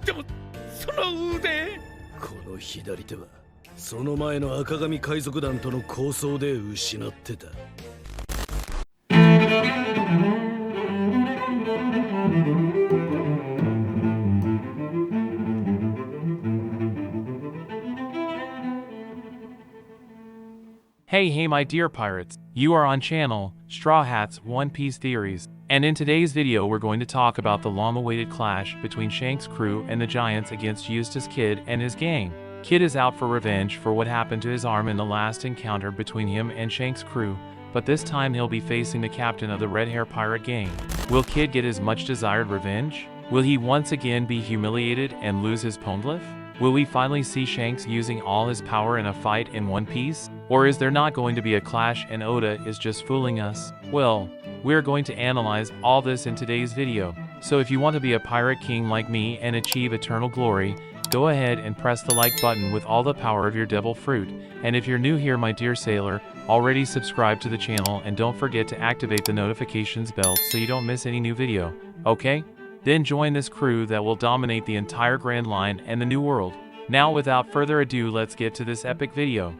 でもその腕。この左手はその前の赤髪海賊団との抗争で失ってた。Hey my dear pirates, you are on channel Straw Hat's One Piece Theories, and in today's video we're going to talk about the long-awaited clash between Shanks' crew and the Giants against Eustass Kid and his gang. Kid is out for revenge for what happened to his arm in the last encounter between him and Shanks' crew, but this time he'll be facing the captain of the Red Hair Pirate gang. Will Kid get his much desired revenge? Will he once again be humiliated and lose his poneglyph? Will we finally see Shanks using all his power in a fight in One Piece? Or is there not going to be a clash and Oda is just fooling us? Well, we're going to analyze all this in today's video. So if you want to be a pirate king like me and achieve eternal glory, go ahead and press the like button with all the power of your devil fruit. And if you're new here my dear sailor, already subscribe to the channel and don't forget to activate the notifications bell so you don't miss any new video, okay? Then join this crew that will dominate the entire Grand Line and the New World. Now without further ado, let's get to this epic video.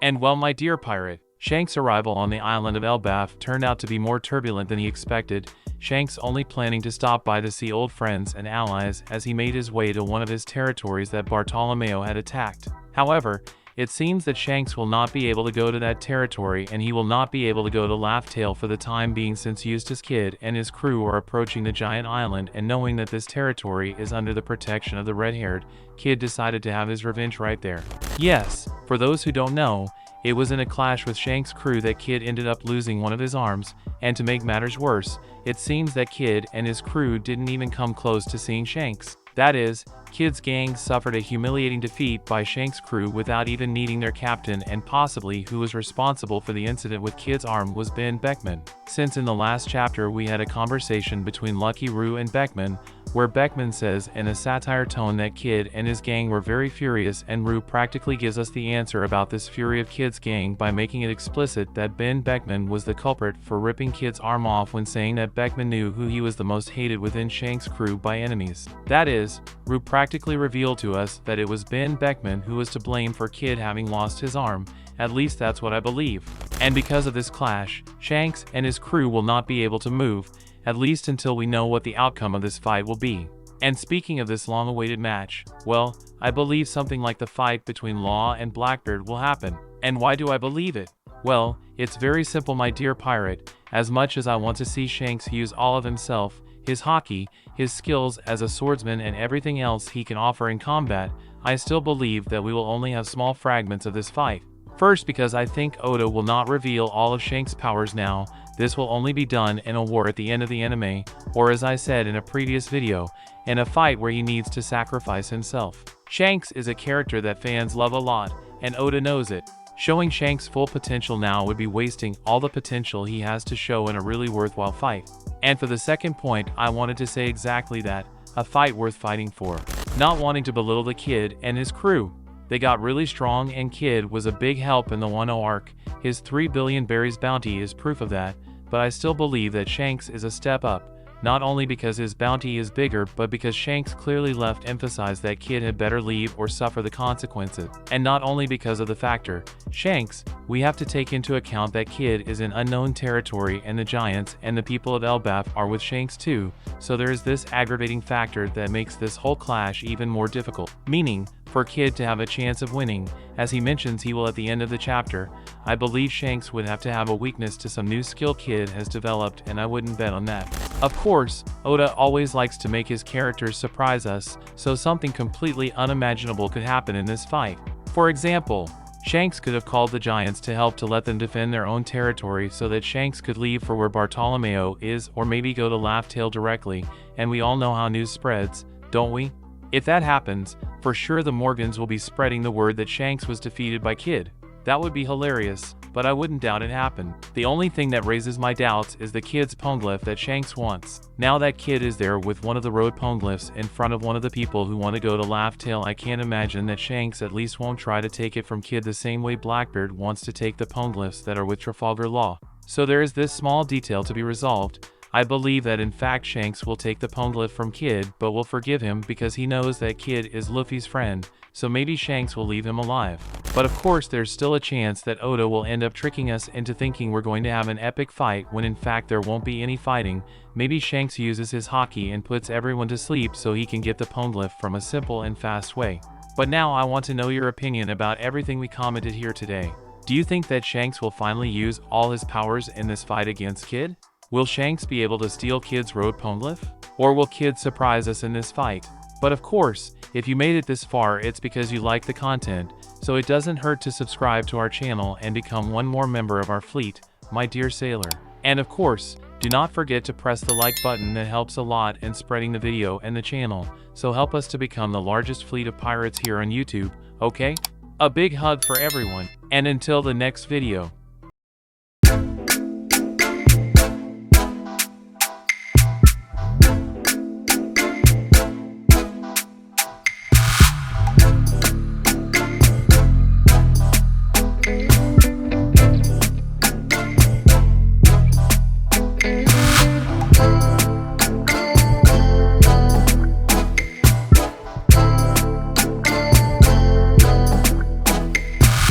And well my dear pirate, Shanks' arrival on the island of Elbaf turned out to be more turbulent than he expected, Shanks only planning to stop by to see old friends and allies as he made his way to one of his territories that Bartolomeo had attacked. However, it seems that Shanks will not be able to go to that territory and he will not be able to go to Laugh Tale for the time being since Eustass Kid and his crew are approaching the giant island, and knowing that this territory is under the protection of the red-haired Kid decided to have his revenge right there. Yes, for those who don't know, it was in a clash with Shanks' crew that Kid ended up losing one of his arms, and to make matters worse, it seems that Kid and his crew didn't even come close to seeing Shanks. That is, Kid's gang suffered a humiliating defeat by Shanks' crew without even needing their captain, and possibly who was responsible for the incident with Kid's arm was Ben Beckman. Since in the last chapter we had a conversation between Lucky Roo and Beckman, where Beckman says in a satire tone that Kid and his gang were very furious, and Roo practically gives us the answer about this fury of Kid's gang by making it explicit that Ben Beckman was the culprit for ripping Kid's arm off when saying that Beckman knew who he was the most hated within Shanks' crew by enemies. That is, Roo practically revealed to us that it was Ben Beckman who was to blame for Kid having lost his arm. At least that's what I believe. And because of this clash, Shanks and his crew will not be able to move, at least until we know what the outcome of this fight will be. And speaking of this long-awaited match, well, I believe something like the fight between Law and Blackbeard will happen. And why do I believe it? Well, it's very simple my dear pirate. As much as I want to see Shanks use all of himself, his haki, his skills as a swordsman and everything else he can offer in combat, I still believe that we will only have small fragments of this fight. First, because I think Oda will not reveal all of Shanks' powers now. This will only be done in a war at the end of the anime, or as I said in a previous video, in a fight where he needs to sacrifice himself. Shanks is a character that fans love a lot, and Oda knows it. Showing Shanks' full potential now would be wasting all the potential he has to show in a really worthwhile fight. And for the second point, I wanted to say exactly that, a fight worth fighting for. Not wanting to belittle the Kid and his crew. They got really strong and Kid was a big help in the 1-0 arc. His 3 billion berries bounty is proof of that, but I still believe that Shanks is a step up. Not only because his bounty is bigger, but because Shanks clearly left emphasized that Kid had better leave or suffer the consequences. And not only because of the factor, Shanks, we have to take into account that Kid is in unknown territory and the Giants and the people of Elbaf are with Shanks too, so there is this aggravating factor that makes this whole clash even more difficult. Meaning, for Kid to have a chance of winning, as he mentions he will at the end of the chapter, I believe Shanks would have to have a weakness to some new skill Kid has developed, and I wouldn't bet on that. Of course, Oda always likes to make his characters surprise us, so something completely unimaginable could happen in this fight. For example, Shanks could have called the Giants to help to let them defend their own territory so that Shanks could leave for where Bartolomeo is, or maybe go to Laugh Tale directly, and we all know how news spreads, don't we? If that happens, for sure the Morgans will be spreading the word that Shanks was defeated by Kid. That would be hilarious, but I wouldn't doubt it happened. The only thing that raises my doubts is the Kid's poneglyph that Shanks wants. Now that Kid is there with one of the road poneglyphs in front of one of the people who want to go to Laugh Tale, I can't imagine that Shanks at least won't try to take it from Kid the same way Blackbeard wants to take the poneglyphs that are with Trafalgar Law. So there is this small detail to be resolved, I believe that in fact Shanks will take the Poneglyph from Kid but will forgive him because he knows that Kid is Luffy's friend, so maybe Shanks will leave him alive. But of course there's still a chance that Oda will end up tricking us into thinking we're going to have an epic fight when in fact there won't be any fighting. Maybe Shanks uses his Haki and puts everyone to sleep so he can get the Poneglyph from a simple and fast way. But now I want to know your opinion about everything we commented here today. Do you think that Shanks will finally use all his powers in this fight against Kid? Will Shanks be able to steal Kid's road Poneglyph? Or will Kid surprise us in this fight? But of course, if you made it this far it's because you like the content, so it doesn't hurt to subscribe to our channel and become one more member of our fleet, my dear sailor. And of course, do not forget to press the like button, that helps a lot in spreading the video and the channel, so help us to become the largest fleet of pirates here on YouTube, okay? A big hug for everyone, and until the next video.